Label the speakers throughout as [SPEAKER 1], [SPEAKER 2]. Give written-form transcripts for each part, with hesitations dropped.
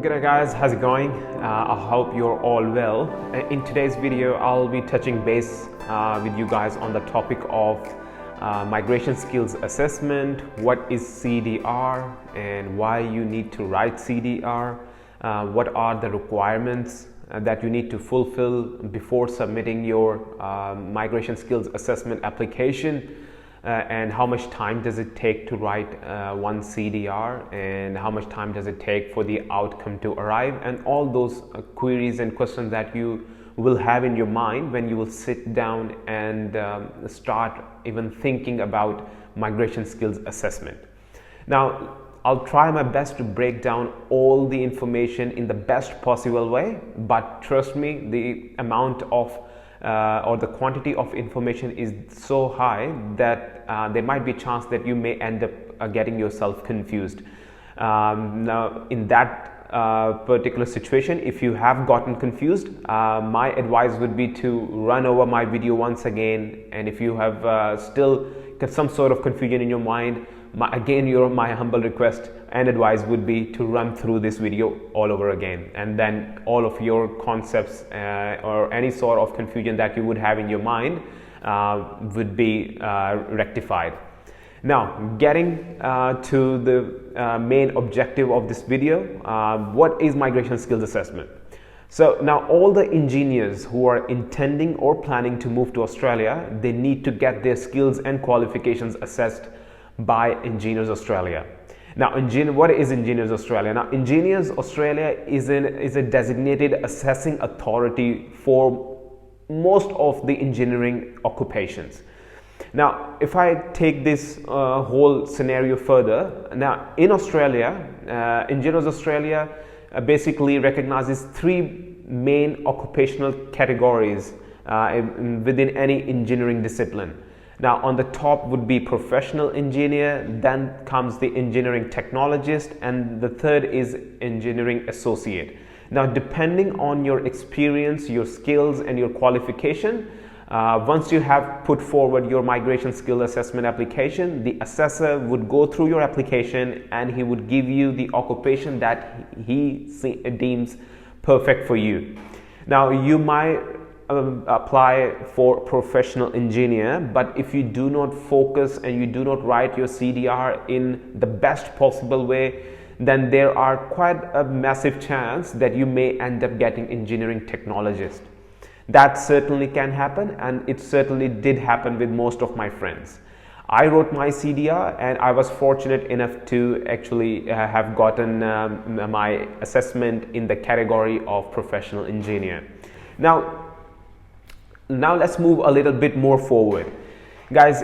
[SPEAKER 1] G'day guys, how's it going? I hope you're all well. In today's video, I'll be touching base with you guys on the topic of migration skills assessment, what is CDR and why you need to write CDR, what are the requirements that you need to fulfill before submitting your migration skills assessment application. And how much time does it take to write one CDR, and how much time does it take for the outcome to arrive, and all those queries and questions that you will have in your mind when you will sit down and start even thinking about migration skills assessment. Now, I'll try my best to break down all the information in the best possible way, but trust me, the amount of or the quantity of information is so high that there might be a chance that you may end up getting yourself confused. Now, in that particular situation, if you have gotten confused, my advice would be to run over my video once again, and if you have still got some sort of confusion in your mind, my humble request and advice would be to run through this video all over again, and then all of your concepts or any sort of confusion that you would have in your mind would be rectified. Now, getting to the main objective of this video, what is migration skills assessment? So now all the engineers who are intending or planning to move to Australia, they need to get their skills and qualifications assessed by Engineers Australia. Now, what is Engineers Australia? Now, Engineers Australia is a designated assessing authority for most of the engineering occupations. Now, if I take this whole scenario further, now in Australia, Engineers Australia basically recognizes three main occupational categories within any engineering discipline. Now, on the top would be professional engineer, then comes the engineering technologist, and the third is engineering associate. Now, depending on your experience, your skills and your qualification, once you have put forward your migration skill assessment application, the assessor would go through your application and he would give you the occupation that he deems perfect for you. Now, you might apply for professional engineer, but if you do not focus and you do not write your CDR in the best possible way, then there are quite a massive chance that you may end up getting engineering technologist. That certainly can happen, and it certainly did happen with most of my friends. I wrote my CDR and I was fortunate enough to actually have gotten my assessment in the category of professional engineer. Now let's move a little bit more forward. Guys,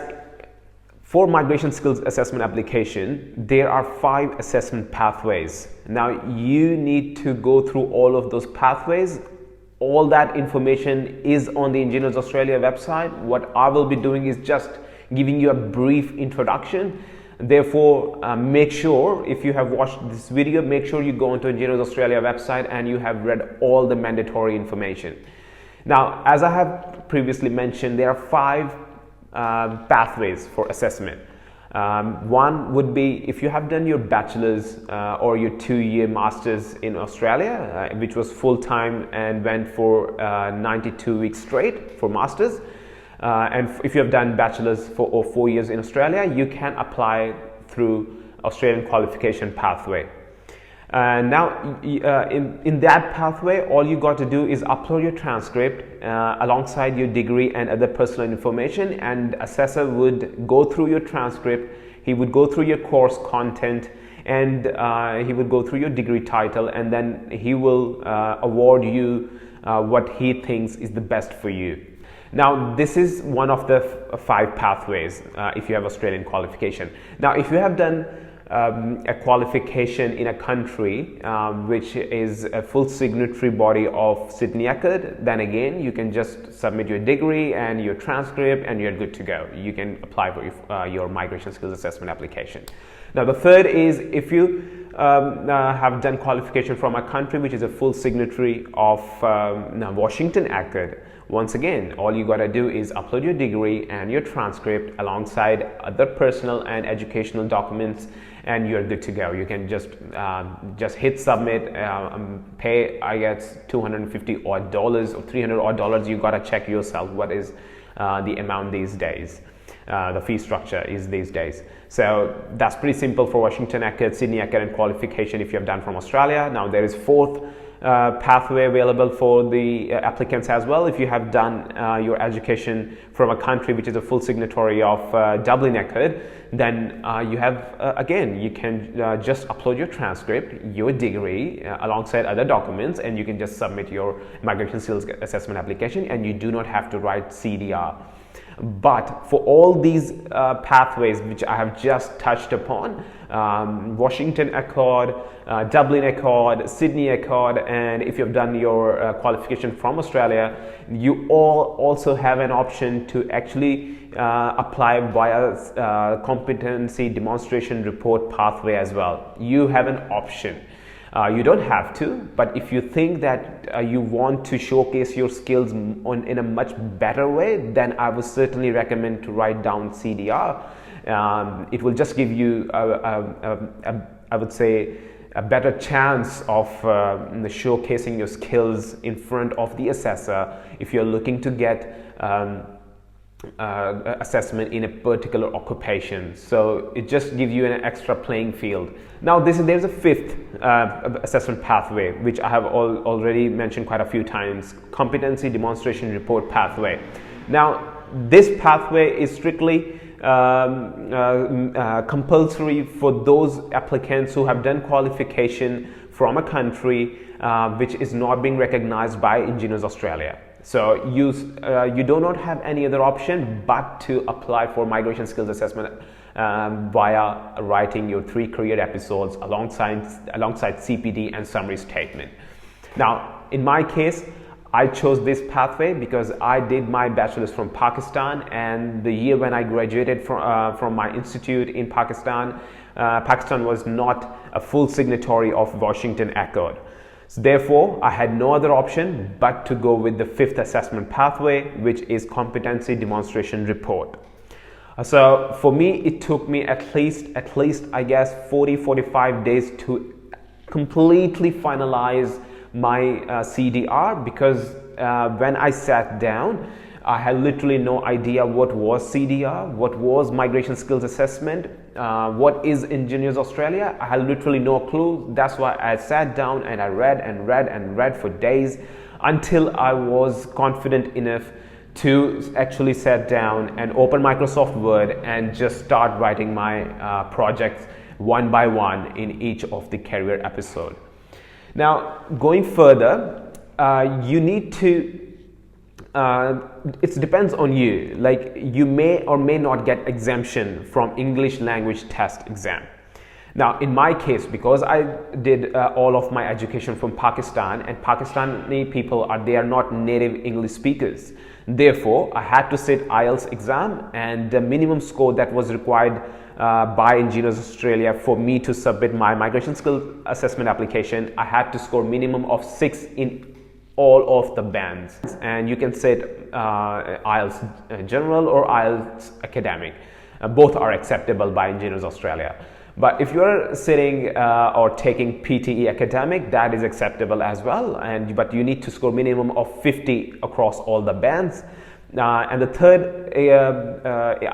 [SPEAKER 1] for migration skills assessment application, there are 5 assessment pathways. Now, you need to go through all of those pathways. All that information is on the Engineers Australia website. What I will be doing is just giving you a brief introduction. Therefore, make sure, if you have watched this video, make sure you go onto Engineers Australia website and you have read all the mandatory information. Now, as I have previously mentioned, there are 5 pathways for assessment. One would be if you have done your bachelor's or your 2-year master's in Australia, which was full-time and went for 92 weeks straight for master's. And if you have done bachelor's for 4 years in Australia, you can apply through Australian qualification pathway. Now, in that pathway, all you got to do is upload your transcript alongside your degree and other personal information, and assessor would go through your transcript, he would go through your course content, and he would go through your degree title, and then he will award you what he thinks is the best for you. Now, this is one of the 5 pathways if you have Australian qualification. Now, if you have done a qualification in a country which is a full signatory body of Sydney Acad, then again you can just submit your degree and your transcript and you're good to go. You can apply for your migration skills assessment application. Now, the third is if you have done qualification from a country which is a full signatory of Washington Acad. Once again, all you gotta do is upload your degree and your transcript alongside other personal and educational documents, and you're good to go. You can just hit submit, pay, I guess, $250 odd or $300 odd. You gotta check yourself what is the amount these days. The fee structure is these days. So that's pretty simple for Washington ECHED, Sydney ECHED, and qualification if you have done from Australia. Now there is fourth pathway available for the applicants as well. If you have done your education from a country which is a full signatory of Dublin ECHED, then you have again, you can just upload your transcript, your degree alongside other documents, and you can just submit your migration skills assessment application, and you do not have to write CDR. But for all these pathways which I have just touched upon, Washington ECHED, Dublin ECHED, Sydney ECHED, and if you've done your qualification from Australia, you all also have an option to actually apply via Competency Demonstration Report pathway as well. You have an option. You don't have to, but if you think that you want to showcase your skills in a much better way, then I would certainly recommend to write down CDR. It will just give you, I would say, a better chance of showcasing your skills in front of the assessor if you're looking to get assessment in a particular occupation. So it just gives you an extra playing field. Now there's a fifth assessment pathway which I have already mentioned quite a few times: Competency Demonstration Report pathway. Now this pathway is strictly compulsory for those applicants who have done qualification from a country which is not being recognized by Engineers Australia. So you do not have any other option but to apply for migration skills assessment via writing your 3 career episodes alongside CPD and summary statement. Now, in my case, I chose this pathway because I did my bachelor's from Pakistan, and the year when I graduated from my institute in Pakistan, Pakistan was not a full signatory of Washington ECHED. So therefore, I had no other option but to go with the fifth assessment pathway, which is Competency Demonstration Report. So for me, it took me at least I guess 40-45 days to completely finalize my CDR, because when I sat down, I had literally no idea what was CDR, what was Migration Skills Assessment, what is Engineers Australia. I had literally no clue. That's why I sat down and I read for days until I was confident enough to actually sit down and open Microsoft Word and just start writing my projects one by one in each of the career episode. Now, going further, you need to it depends on you. Like, you may or may not get exemption from English language test exam. Now, in my case, because I did all of my education from Pakistan, and Pakistani people they are not native English speakers. Therefore, I had to sit IELTS exam, and the minimum score that was required by Engineers Australia for me to submit my migration skill assessment application, I had to score minimum of 6 in all of the bands. And you can sit IELTS general or IELTS academic. Both are acceptable by Engineers Australia. But if you're sitting or taking PTE academic, that is acceptable as well. But you need to score minimum of 50 across all the bands. And the third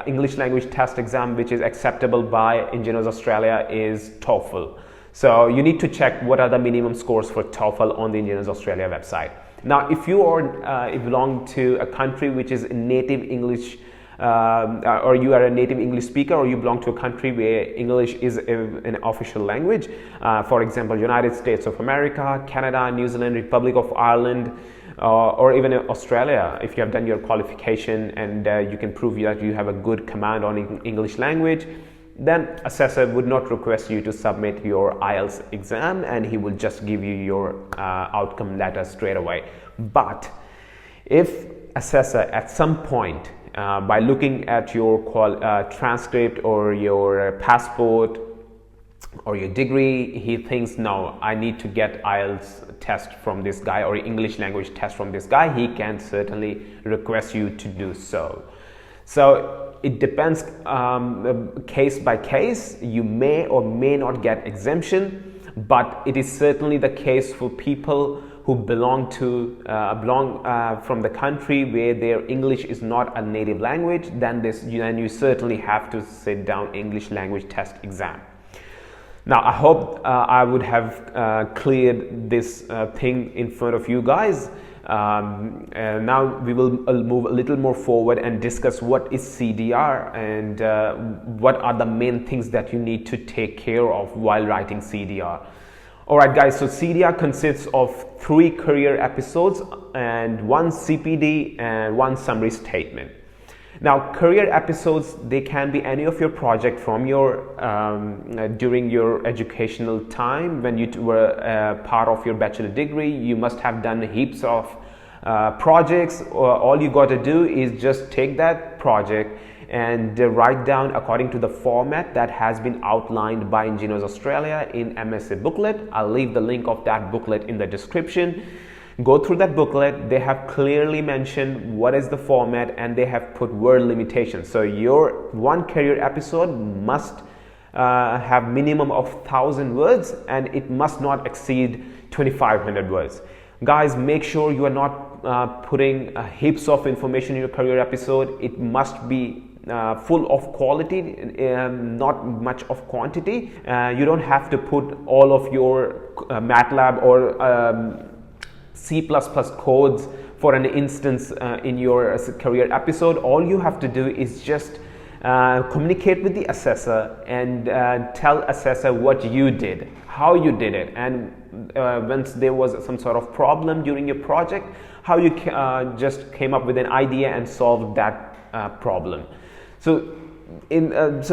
[SPEAKER 1] English language test exam, which is acceptable by Engineers Australia, is TOEFL. So you need to check what are the minimum scores for TOEFL on the Engineers Australia website. Now, if you belong to a country which is native English, or you are a native English speaker, or you belong to a country where English is an official language, for example, United States of America, Canada, New Zealand, Republic of Ireland, or even Australia, if you have done your qualification and you can prove that you have a good command on English language, then assessor would not request you to submit your IELTS exam, and he will just give you your outcome letter straight away. But if assessor at some point, by looking at your transcript or your passport or your degree, he thinks, no, I need to get IELTS test from this guy or English language test from this guy, he can certainly request you to do so. So it depends case by case. You may or may not get exemption, but it is certainly the case for people who belong from the country where their English is not a native language. Then you certainly have to sit down English language test exam. Now, I hope I would have cleared this thing in front of you guys. And now we will move a little more forward and discuss what is CDR and what are the main things that you need to take care of while writing CDR. Alright guys, so CDR consists of 3 career episodes and 1 CPD and 1 summary statement. Now, career episodes, they can be any of your project from your during your educational time. When you were part of your bachelor degree, you must have done heaps of projects. All you got to do is just take that project and write down according to the format that has been outlined by Engineers Australia in MSA booklet. I'll leave the link of that booklet in the description. Go through that booklet. They have clearly mentioned what is the format and they have put word limitations. So your 1 career episode must have minimum of 1,000 words and it must not exceed 2,500 words. Guys, make sure you are not putting heaps of information in your career episode. It must be full of quality, not much of quantity. You don't have to put all of your MATLAB or C++ codes for an instance in your career episode. All you have to do is just communicate with the assessor and tell assessor what you did, how you did it, and once there was some sort of problem during your project, how you just came up with an idea and solved that problem. So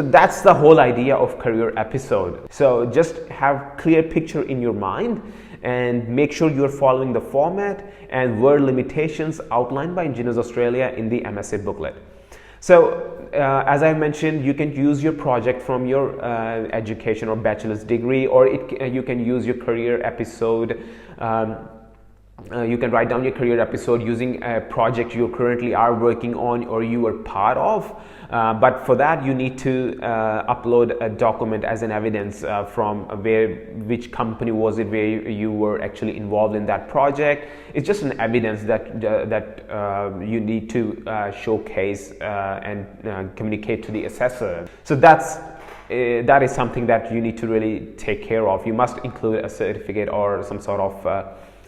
[SPEAKER 1] that's the whole idea of career episode. So just have clear picture in your mind and make sure you're following the format and word limitations outlined by Engineers Australia in the MSA booklet. So as I mentioned, you can use your project from your education or bachelor's degree, or you can use your career episode. You can write down your career episode using a project you currently are working on or you are part of. But for that, you need to upload a document as an evidence from which company was it where you were actually involved in that project. It's just an evidence that you need to showcase and communicate to the assessor. So that is something that you need to really take care of. You must include a certificate or some sort of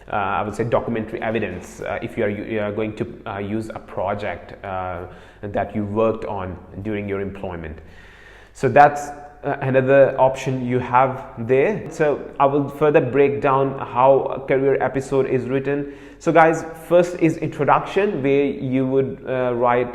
[SPEAKER 1] I would say documentary evidence if you are going to use a project that you worked on during your employment. So that's another option you have there. So I will further break down how a career episode is written. So guys, first is introduction, where you would write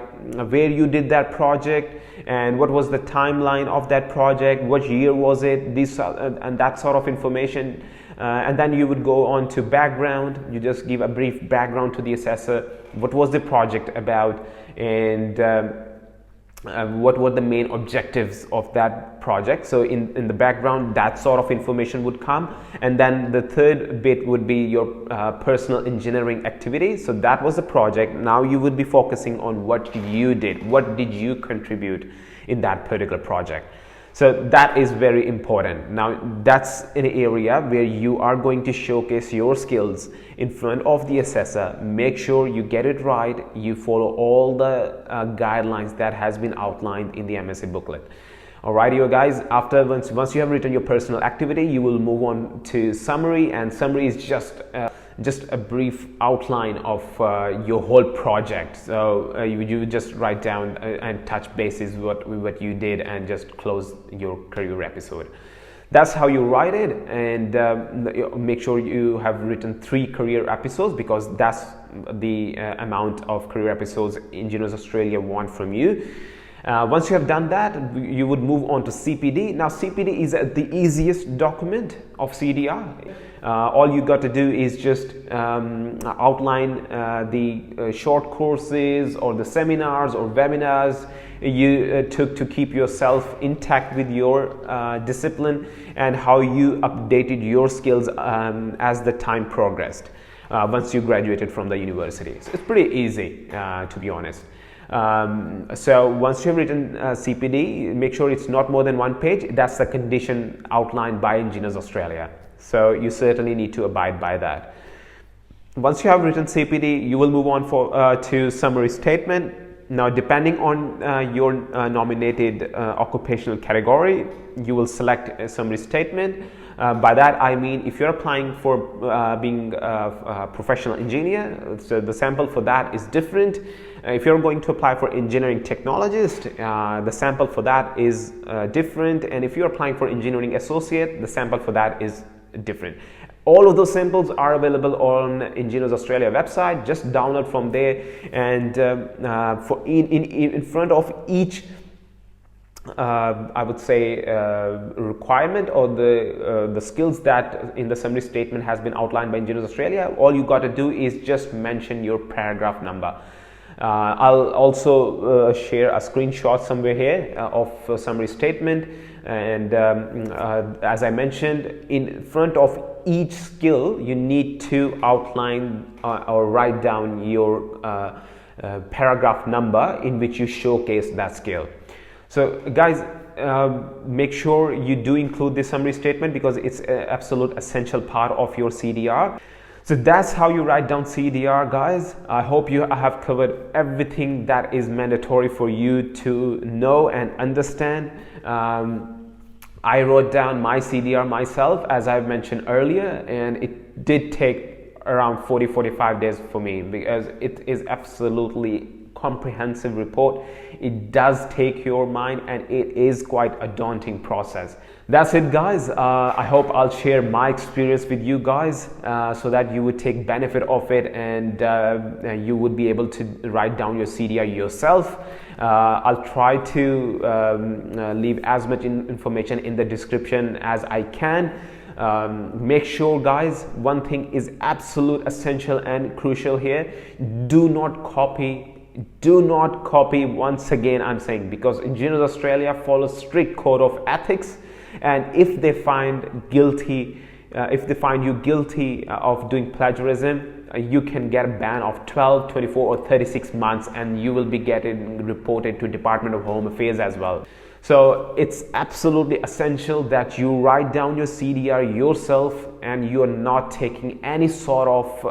[SPEAKER 1] where you did that project and what was the timeline of that project, what year was it, and that sort of information. And then you would go on to background. You just give a brief background to the assessor. What was the project about, and what were the main objectives of that project? So in the background, that sort of information would come. And then the third bit would be your personal engineering activity. So that was the project. Now you would be focusing on what you did. What did you contribute in that particular project? So that is very important. Now that's an area where you are going to showcase your skills in front of the assessor. Make sure you get it right. You follow all the guidelines that has been outlined in the MSA booklet. Alrighty, you guys, once you have written your personal activity, you will move on to summary, and summary is just a brief outline of your whole project. So you just write down and touch bases what you did and just close your career episode. That's how you write it, and make sure you have written 3 career episodes, because that's the amount of career episodes Engineers Australia want from you. Once you have done that, you would move on to CPD. Now CPD is the easiest document of CDR. All you got to do is just outline the short courses or the seminars or webinars you took to keep yourself intact with your discipline, and how you updated your skills as the time progressed once you graduated from the university. So it's pretty easy, to be honest. So once you've written CPD, make sure it's not more than 1 page. That's the condition outlined by Engineers Australia. So you certainly need to abide by that. Once you have written CPD, you will move on to summary statement. Now, depending on your nominated occupational category, you will select a summary statement. By that I mean, if you're applying for being a professional engineer, so the sample for that is different. If you're going to apply for engineering technologist, the sample for that is different. And if you're applying for engineering associate, the sample for that is different. All of those samples are available on Engineers Australia website. Just download from there, and in front of each I would say requirement or the skills that in the summary statement has been outlined by Engineers Australia, all you got to do is just mention your paragraph number. I'll also share a screenshot somewhere here of a summary statement, and as I mentioned, in front of each skill you need to outline or write down your paragraph number in which you showcase that skill. So guys, make sure you do include this summary statement, because it's an absolute essential part of your CDR. So that's how you write down CDR, guys. I hope you have covered everything that is mandatory for you to know and understand. I wrote down my CDR myself, as I've mentioned earlier, and it did take around 40-45 days for me, because it is absolutely comprehensive report. It does take your mind, and it is quite a daunting process. That's it, guys. I hope I'll share my experience with you guys so that you would take benefit of it, and you would be able to write down your CDR yourself. I'll try to leave as much information in the description as I can. Make sure, guys, one thing is absolute essential and crucial here: do not copy. Do not copy, once again I'm saying, because Engineers Australia follows strict code of ethics, and if they find you guilty of doing plagiarism, you can get a ban of 12, 24 or 36 months, and you will be getting reported to Department of Home Affairs as well. So it's absolutely essential that you write down your CDR yourself, and you're not taking any sort of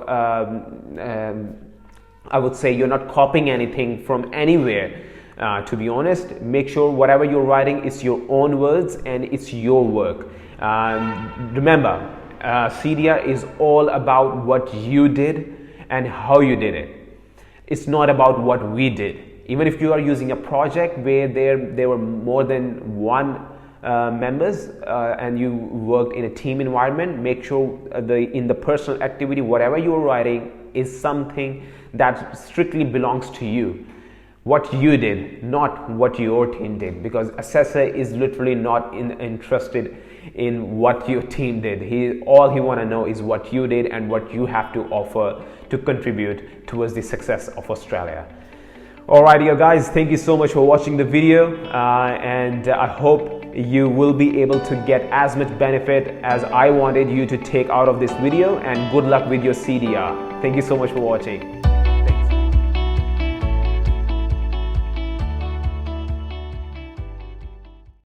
[SPEAKER 1] I would say you're not copying anything from anywhere. To be honest, make sure whatever you're writing is your own words and it's your work. Remember, CDR is all about what you did and how you did it. It's not about what we did. Even if you are using a project where there were more than one members and you worked in a team environment, make sure in the personal activity, whatever you're writing is something that strictly belongs to you, what you did, not what your team did, because assessor is literally not interested in what your team did. All he want to know is what you did and what you have to offer to contribute towards the success of Australia. Alright, you guys, thank you so much for watching the video, and I hope you will be able to get as much benefit as I wanted you to take out of this video, and good luck with your CDR. Thank you so much for watching.